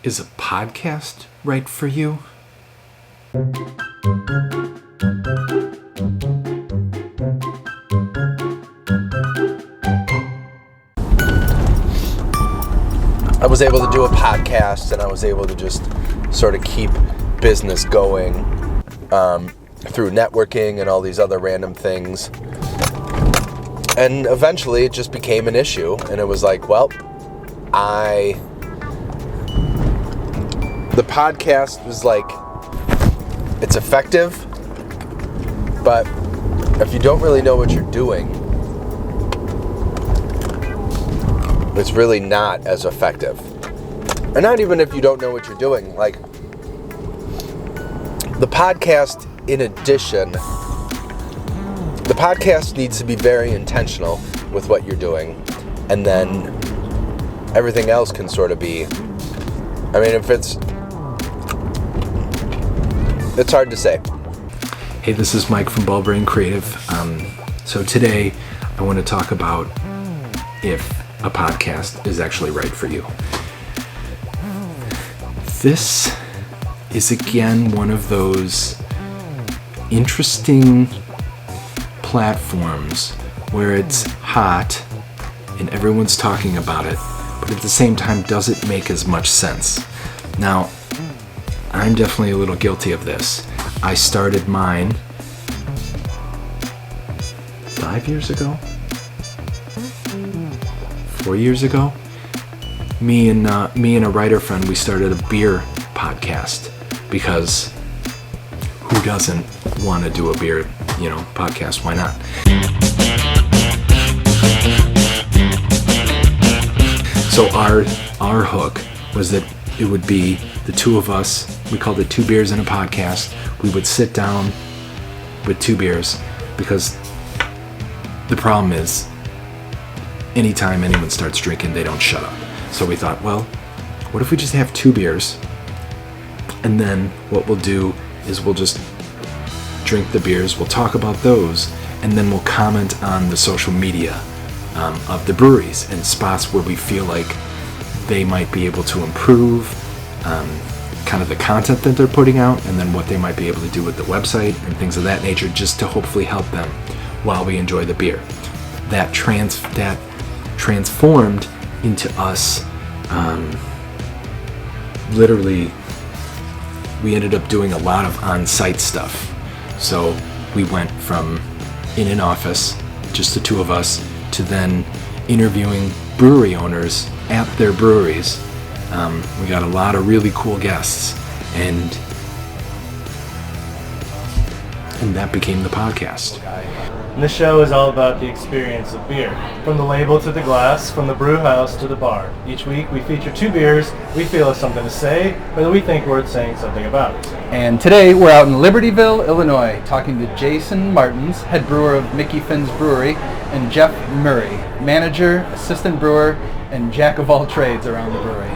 Is a podcast right for you? I was able to do a podcast, and I was able to just sort of keep business going through networking and all these other random things. And eventually it just became an issue, and it was like, well, the podcast was like, it's effective, but if you don't really know what you're doing, it's really not as effective. And not even if you don't know what you're doing. Like, the podcast, in addition, the podcast needs to be very intentional with what you're doing. And then everything else can sort of be, I mean, if it's hard to say. Hey, this is Mike from Ballbrain Creative. So today I want to talk about if a podcast is actually right for you. This is again one of those interesting platforms where it's hot and everyone's talking about it, but at the same time doesn't make as much sense. Now, I'm definitely a little guilty of this. I started mine 5 years ago? 4 years ago? Me and a writer friend, we started a beer podcast because who doesn't want to do a beer, podcast? Why not? So our hook was that it would be the two of us. We called it Two Beers and a Podcast. We would sit down with two beers because the problem is anytime anyone starts drinking, they don't shut up. So we thought, well, what if we just have two beers, and then what we'll do is we'll just drink the beers, we'll talk about those, and then we'll comment on the social media of the breweries and spots where we feel like they might be able to improve kind of the content that they're putting out, and then what they might be able to do with the website and things of that nature, just to hopefully help them while we enjoy the beer. That transformed into us literally, we ended up doing a lot of on-site stuff. So we went from in an office, just the two of us, to then interviewing brewery owners at their breweries. We got a lot of really cool guests, and that became the podcast. And this show is all about the experience of beer. From the label to the glass, from the brew house to the bar. Each week we feature two beers we feel have something to say, or that we think worth saying something about. And today we're out in Libertyville, Illinois, talking to Jason Martins, head brewer of Mickey Finn's Brewery, and Jeff Murray, manager, assistant brewer, and jack of all trades around the brewery.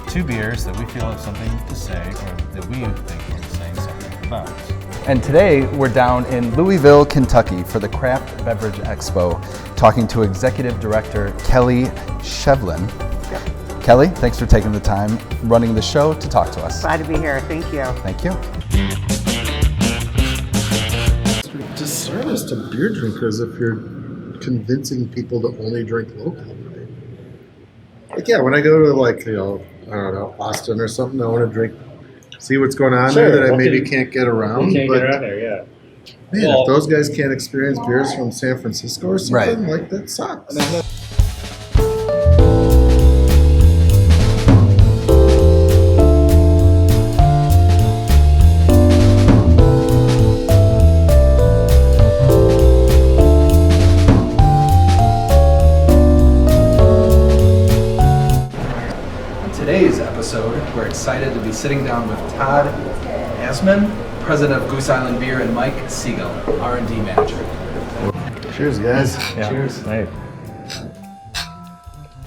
Two beers that we feel have something to say, or that we think we're saying something about. And today we're down in Louisville, Kentucky for the Craft Beverage Expo, talking to Executive Director Kelly Shevlin. Yep. Kelly, thanks for taking the time running the show to talk to us. Glad to be here. Thank you. Thank you. Disservice to beer drinkers if you're convincing people to only drink local. Like, yeah, when I go to I don't know, Austin or something, I want to drink, see what's going on there that I maybe can't get around. Get around there, yeah. Man, if those guys can't experience beers from San Francisco or something, like, that sucks. Today's episode, we're excited to be sitting down with Todd Asman, president of Goose Island Beer, and Mike Siegel, R&D manager. Cheers, guys. Yeah. Cheers. Hey.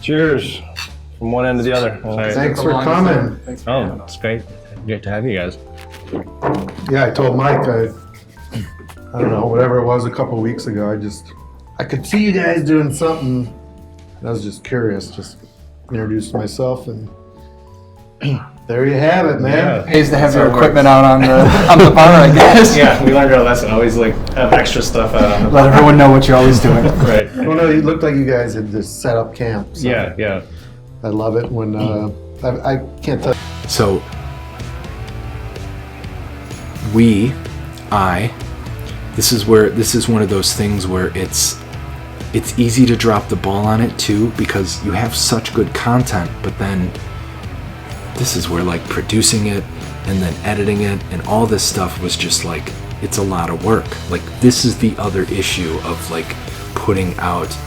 Cheers. From one end to the other. Thanks for coming. Oh, it's great. Great to have you guys. Yeah, I told Mike, I don't know, whatever it was a couple weeks ago, I could see you guys doing something. And I was just curious, just introduced myself and There you have it, man. Pays to have That's your how it equipment out on the bar, I guess. Yeah, we learned our lesson. Always like have extra stuff out on the Let everyone know what you're always doing. Right. Well, no, it looked like you guys had just set up camp. So Yeah. I love it when I can't tell. So this is one of those things where it's easy to drop the ball on it too, because you have such good content, but then this is where like producing it and then editing it and all this stuff was just like, it's a lot of work. Like this is the other issue of like putting out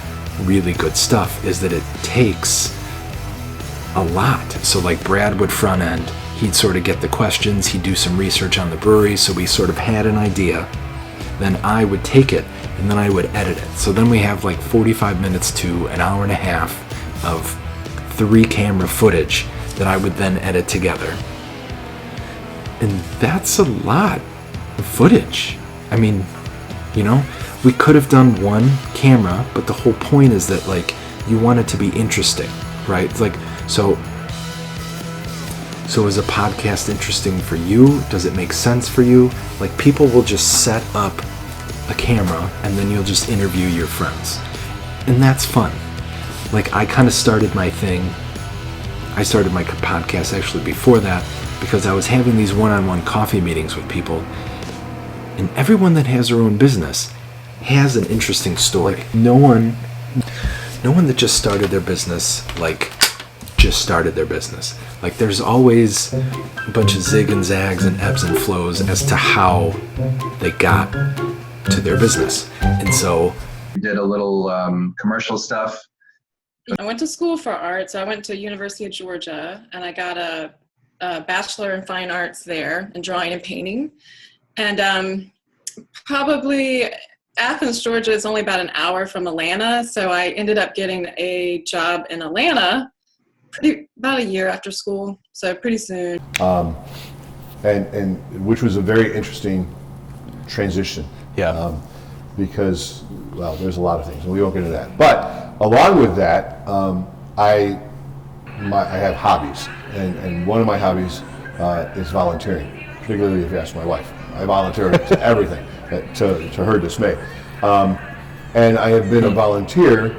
really good stuff, is that it takes a lot. So like Brad would front end, he'd sort of get the questions, he'd do some research on the brewery, so we sort of had an idea. Then I would take it and then I would edit it. So then we have like 45 minutes to an hour and a half of 3 camera footage that I would then edit together. And that's a lot of footage. I mean, you know, we could have done 1 camera, but the whole point is that like you want it to be interesting, right? It's like, so is a podcast interesting for you? Does it make sense for you? Like people will just set up a camera and then you'll just interview your friends. And that's fun. Like I kind of started my thing. I started my podcast actually before that because I was having these one-on-one coffee meetings with people, and everyone that has their own business has an interesting story. No one that just started their business just started their business. Like there's always a bunch of zig and zags and ebbs and flows as to how they got to their business. And so we did a little commercial stuff. I went to school for art, so I went to University of Georgia, and I got a Bachelor in Fine Arts there in drawing and painting. And probably Athens, Georgia is only about an hour from Atlanta, so I ended up getting a job in Atlanta about a year after school, so pretty soon. And which was a very interesting transition. Yeah. Because, well, there's a lot of things, and we won't get into that. But along with that, I have hobbies, and one of my hobbies is volunteering, particularly if you ask my wife. I volunteer to everything, to her dismay. And I have been a volunteer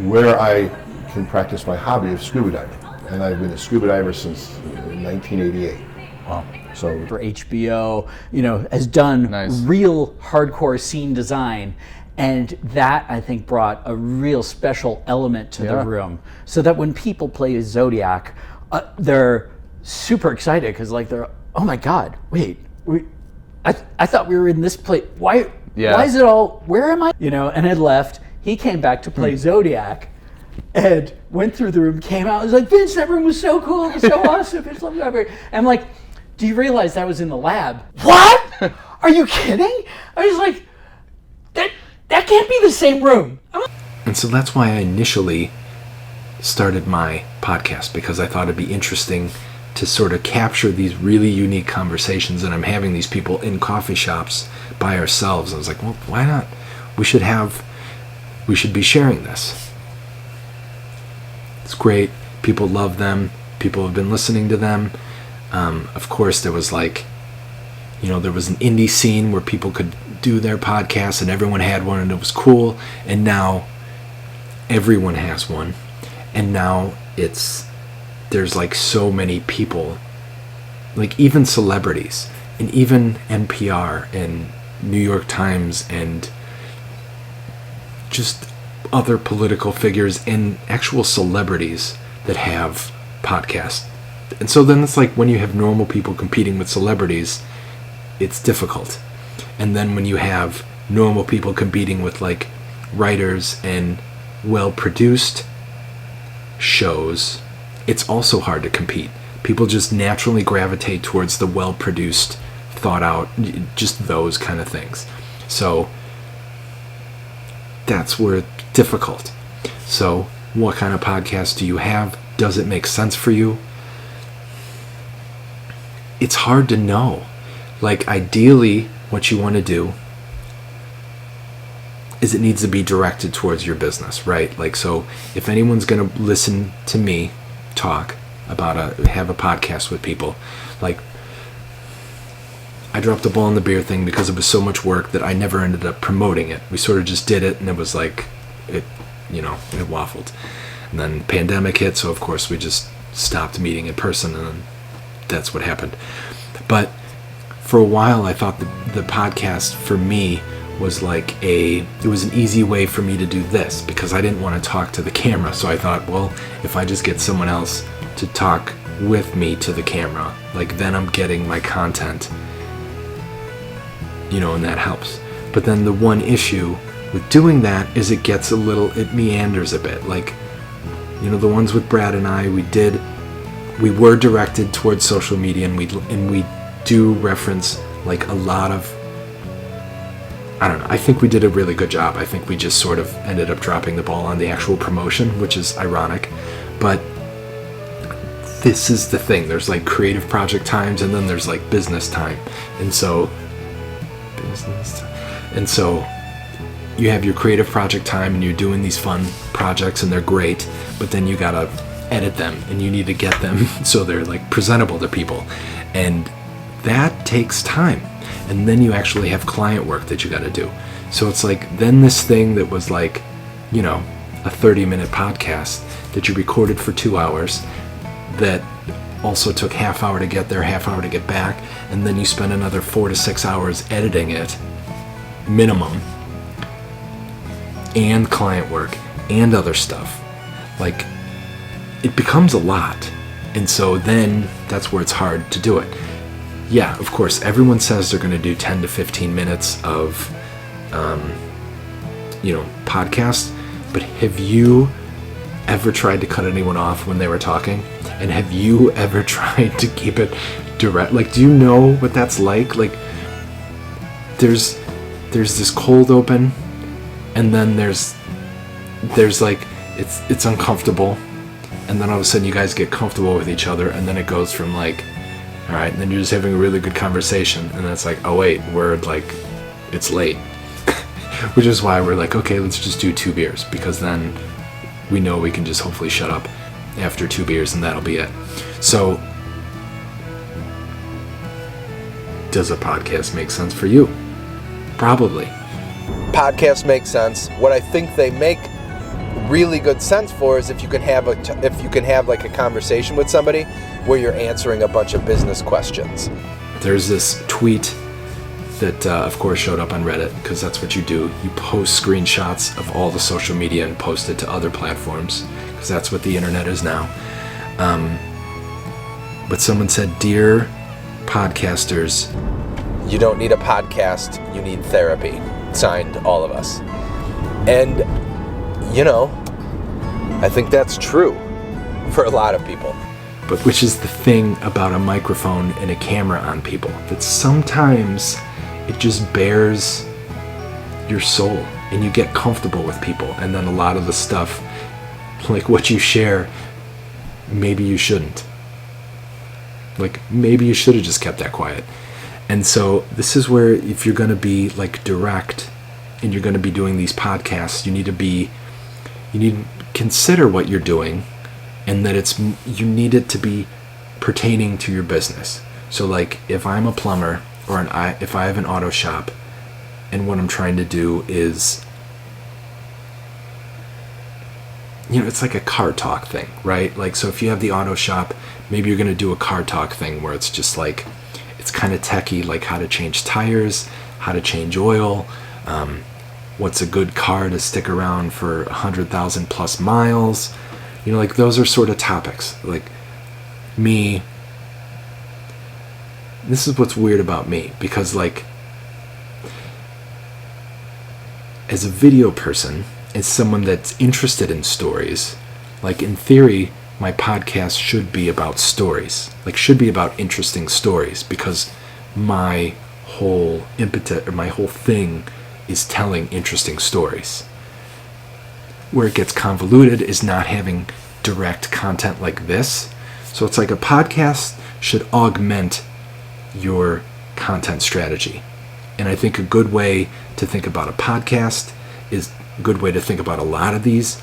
where I can practice my hobby of scuba diving. And I've been a scuba diver since 1988. Wow. So for HBO, has done real hardcore scene design. And that, I think, brought a real special element to the room. So that when people play Zodiac, they're super excited because, like, oh my God, wait, I thought we were in this place. Why is it all, where am I? And had left. He came back to play Zodiac and went through the room, came out, was like, Vince, that room was so cool, it was so awesome. Vince loved it. And I'm like, do you realize that was in the lab? What? Are you kidding? I was like, that can't be the same room. And so that's why I initially started my podcast, because I thought it'd be interesting to sort of capture these really unique conversations. And I'm having these people in coffee shops by ourselves. I was like, well, why not? We should be sharing this. It's great. People love them. People have been listening to them. Of course, there was there was an indie scene where people could do their podcasts and everyone had one and it was cool. And now everyone has one. And now there's like so many people, like even celebrities and even NPR and New York Times and just other political figures and actual celebrities that have podcasts. And so then it's like when you have normal people competing with celebrities, it's difficult. And then when you have normal people competing with like writers and well-produced shows, it's also hard to compete. People just naturally gravitate towards the well-produced, thought-out, just those kind of things. So that's where it's difficult. So what kind of podcast do you have? Does it make sense for you? It's hard to know. Like ideally, what you want to do is it needs to be directed towards your business, right? Like, so if anyone's going to listen to me talk, have a podcast with people. Like, I dropped the ball on the beer thing because it was so much work that I never ended up promoting it. We sort of just did it, and it was like, it waffled. And then pandemic hit, so of course we just stopped meeting in person, and then that's what happened. But for a while, I thought the podcast for me was like it was an easy way for me to do this, because I didn't want to talk to the camera. So I thought, well, if I just get someone else to talk with me to the camera, like, then I'm getting my content, and that helps. But then the one issue with doing that is it meanders a bit. Like, the ones with Brad and I, we were directed towards social media, and we do reference like a lot of, I don't know, I think we did a really good job. I think we just sort of ended up dropping the ball on the actual promotion, which is ironic. But this is the thing. There's like creative project times, and then there's like business time. And so you have your creative project time, and you're doing these fun projects, and they're great, but then you gotta edit them, and you need to get them so they're like presentable to people, and that takes time. And then you actually have client work that you gotta do. So it's like, then this thing that was like, a 30-minute podcast that you recorded for 2 hours, that also took half hour to get there, half hour to get back, and then you spend another 4 to 6 hours editing it, minimum, and client work, and other stuff. Like, it becomes a lot. And so then that's where it's hard to do it. Yeah, of course, everyone says they're going to do 10 to 15 minutes of, podcast, but have you ever tried to cut anyone off when they were talking? And have you ever tried to keep it direct? Like, do you know what that's like? Like, there's this cold open, and then there's like, it's uncomfortable, and then all of a sudden you guys get comfortable with each other, and then it goes from like, all right, and then you're just having a really good conversation, and then it's like, oh wait, it's late. Which is why we're like, okay, let's just do 2 beers, because then we know we can just hopefully shut up after 2 beers, and that'll be it. So, does a podcast make sense for you? Probably. Podcasts make sense. What I think they make really good sense for is if you can have like a conversation with somebody where you're answering a bunch of business questions. There's this tweet that of course showed up on Reddit, because that's what you do. You post screenshots of all the social media and post it to other platforms, because that's what the internet is now. But someone said, "Dear podcasters, you don't need a podcast, you need therapy." Signed, all of us. And I think that's true for a lot of people. But which is the thing about a microphone and a camera on people, that sometimes it just bears your soul, and you get comfortable with people, and then a lot of the stuff, like what you share, maybe you shouldn't. Like, maybe you should have just kept that quiet. And so this is where, if you're going to be like direct, and you're going to be doing these podcasts, you need to consider what you're doing, and that you need it to be pertaining to your business. So like, if I'm a plumber, or if I have an auto shop, and what I'm trying to do is, it's like a car talk thing, right? Like, so if you have the auto shop, maybe you're going to do a car talk thing where it's just like, it's kind of techie, like how to change tires, how to change oil, what's a good car to stick around for 100,000 plus miles. Like, those are sort of topics. Like, me, this is what's weird about me, because like, as a video person, as someone that's interested in stories, like, in theory, my podcast should be about stories, like, should be about interesting stories, because my whole impetus, or my whole thing, is telling interesting stories. Where it gets convoluted is not having direct content like this. So it's like, a podcast should augment your content strategy. And I think a good way to think about a podcast is a good way to think about a lot of these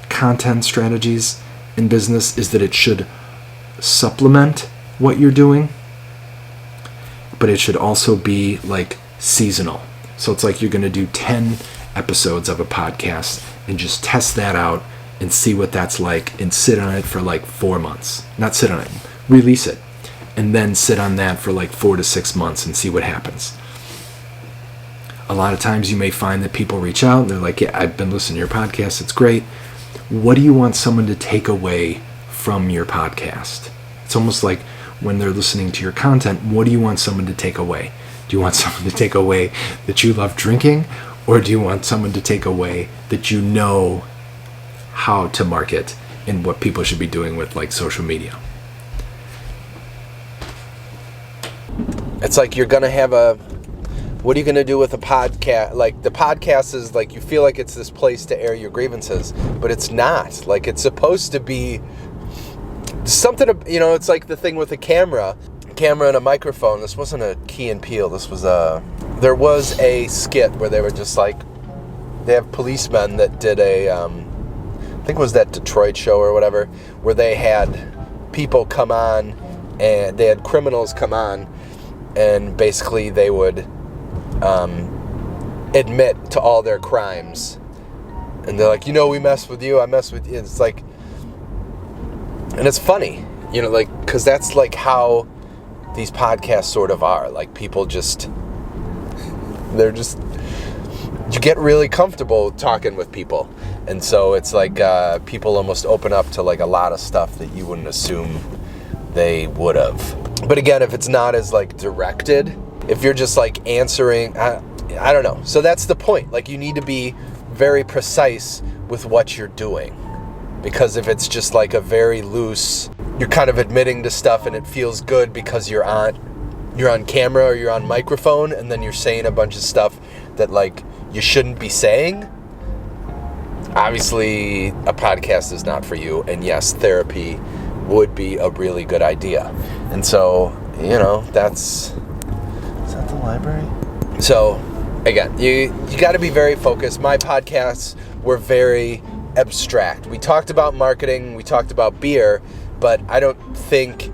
content strategies in business, is that it should supplement what you're doing, but it should also be like seasonal. So it's like you're going to do 10 episodes of a podcast and just test that out and see what that's like, and sit on it for like 4 months. Not sit on it, release it, and then sit on that for like 4 to 6 months and see what happens. A lot of times you may find that people reach out and they're like, yeah, I've been listening to your podcast, it's great. What do you want someone to take away from your podcast? It's almost like when they're listening to your content, what do you want someone to take away? Do you want someone to take away that you love drinking, or do you want someone to take away that you know how to market and what people should be doing with like social media? It's like you're gonna have what are you gonna do with a podcast? Like, the podcast is like, you feel like it's this place to air your grievances, but it's not. Like, it's supposed to be something, it's like the thing with a camera and a microphone. This wasn't a Key and Peele. This was there was a skit where they were just like, they have policemen that did I think it was that Detroit show or whatever, where they had people come on, and they had criminals come on, and basically they would admit to all their crimes, and they're like, we mess with you, I mess with you. It's like, and it's funny, like, because that's like how these podcasts sort of are. Like, people you get really comfortable talking with people, and so it's like people almost open up to like a lot of stuff that you wouldn't assume they would have. But again, if it's not as like directed, if you're just like answering, I don't know. So that's the point. Like, you need to be very precise with what you're doing, because if it's just like a very loose, you're kind of admitting to stuff and it feels good because you're on camera or you're on microphone, and then you're saying a bunch of stuff that like you shouldn't be saying, obviously a podcast is not for you. And yes, therapy would be a really good idea. And so, is that the library? So again, you got to be very focused. My podcasts were very abstract. We talked about marketing, we talked about beer, but I don't think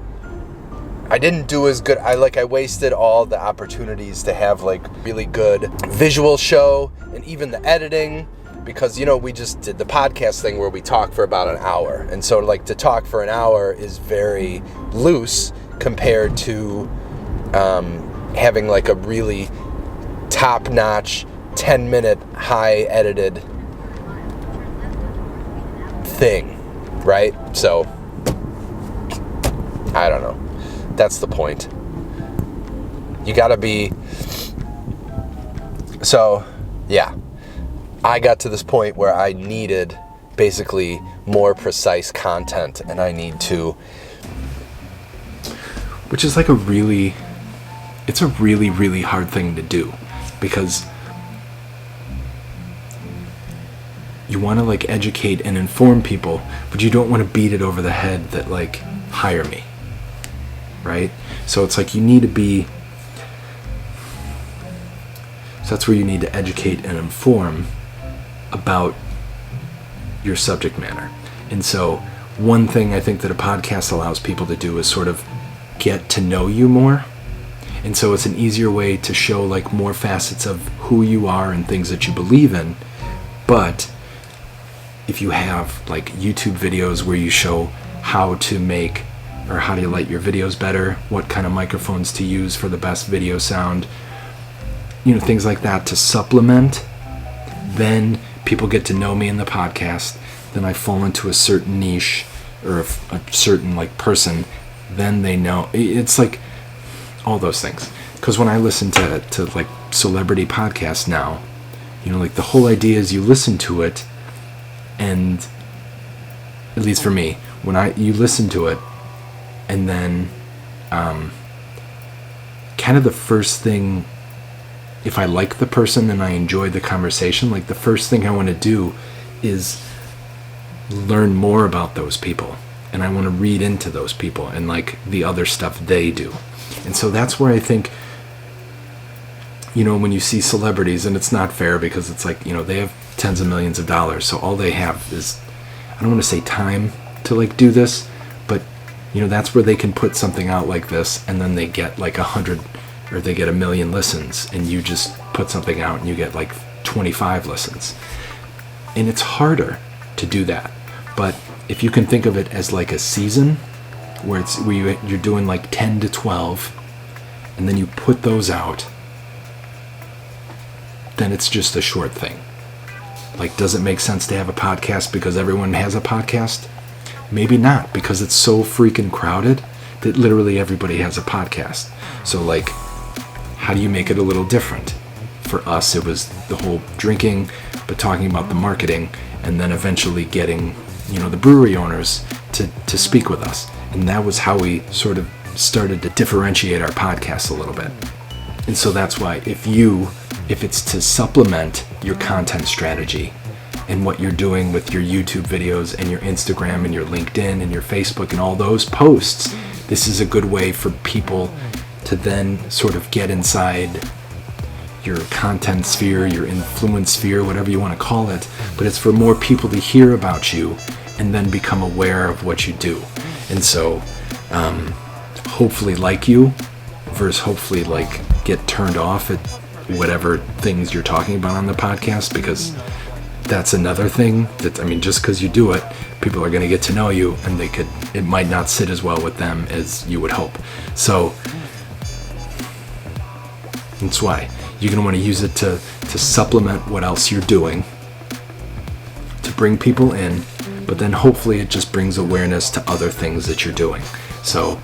I didn't do as good. I wasted all the opportunities to have like really good visual show, and even the editing, because we just did the podcast thing where we talk for about an hour, and so like to talk for an hour is very loose compared to having like a really top-notch 10-minute high edited thing, right? So I don't know. That's the point. You gotta be. So yeah, I got to this point where I needed basically more precise content, and I need to, which is like it's a really, really hard thing to do, because you want to like educate and inform people, but you don't want to beat it over the head that like, hire me, right? So it's like you need to be, so that's where you need to educate and inform about your subject matter. And so one thing I think that a podcast allows people to do is sort of get to know you more. And so it's an easier way to show like more facets of who you are and things that you believe in. But if you have like YouTube videos where you show how to make or how to light your videos better, what kind of microphones to use for the best video sound, things like that to supplement, then people get to know me in the podcast, then I fall into a certain niche or a certain like person, then they know. It's like all those things. Because when I listen to like celebrity podcasts now, like the whole idea is you listen to it, and at least for me, when you listen to it, and then kind of the first thing, if I like the person and I enjoy the conversation, like the first thing I want to do is learn more about those people, and I want to read into those people and like the other stuff they do. And so that's where I think, when you see celebrities, and it's not fair because it's like, they have tens of millions of dollars, so all they have is, I don't want to say time to like do this, but That's where they can put something out like this, and then they get like 100 or they get 1 million listens, and you just put something out and you get like 25 listens. And it's harder to do that. But if you can think of it as like a season where you're doing like 10 to 12, and then you put those out, then it's just a short thing. Like, does it make sense to have a podcast because everyone has a podcast? Maybe not, because it's so freaking crowded that literally everybody has a podcast. So like, how do you make it a little different? For us, it was the whole drinking, but talking about the marketing, and then eventually getting, the brewery owners to speak with us. And that was how we sort of started to differentiate our podcast a little bit. And so that's why if it's to supplement your content strategy and what you're doing with your YouTube videos and your Instagram and your LinkedIn and your Facebook and all those posts, this is a good way for people to then sort of get inside your content sphere, your influence sphere, whatever you want to call it. But it's for more people to hear about you and then become aware of what you do. And so hopefully like you versus hopefully like get turned off at whatever things you're talking about on the podcast, because that's another thing that, just because you do it, people are going to get to know you, and it might not sit as well with them as you would hope. So that's why you're going to want to use it to supplement what else you're doing, to bring people in, but then hopefully it just brings awareness to other things that you're doing. So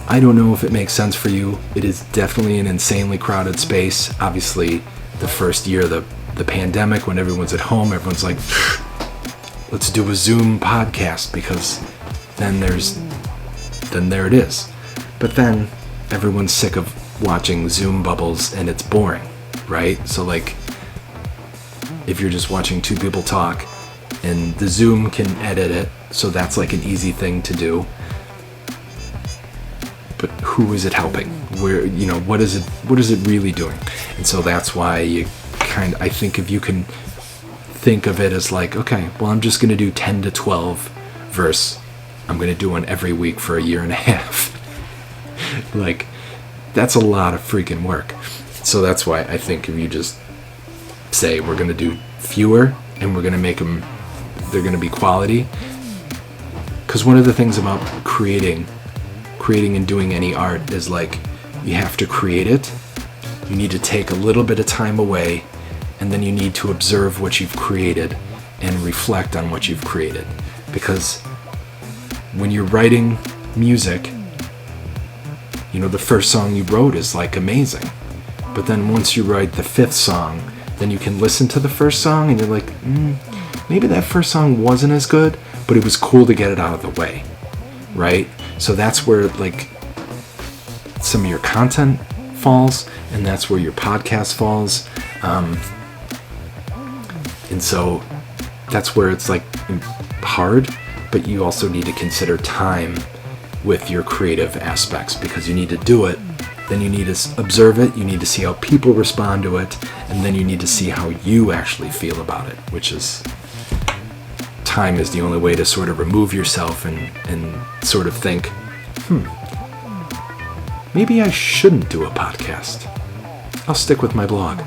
I don't know if it makes sense for you. It is definitely an insanely crowded space. Obviously, the first year, the pandemic, when everyone's at home, everyone's like, let's do a Zoom podcast, because then there it is. But then everyone's sick of watching Zoom bubbles and it's boring, right? So like, if you're just watching two people talk, and the Zoom can edit it, so that's like an easy thing to do. But who is it helping? Where, what is it really doing? And so that's why I think if you can think of it as like, okay, well, I'm just going to do 10 to 12 versus I'm going to do one every week for a year and a half. Like, that's a lot of freaking work. So that's why I think if you just say we're going to do fewer and we're going to make them, they're going to be quality. Because one of the things about creating and doing any art is like, you have to create it, you need to take a little bit of time away, and then you need to observe what you've created and reflect on what you've created. Because when you're writing music, the first song you wrote is like amazing, but then once you write the 5th song, then you can listen to the first song and you're like, maybe that first song wasn't as good, but it was cool to get it out of the way, right? So that's where like some of your content falls, and that's where your podcast falls. And so that's where it's like hard, but you also need to consider time with your creative aspects, because you need to do it, then you need to observe it, you need to see how people respond to it, and then you need to see how you actually feel about it, which is, time is the only way to sort of remove yourself and sort of think, maybe I shouldn't do a podcast. I'll stick with my blog.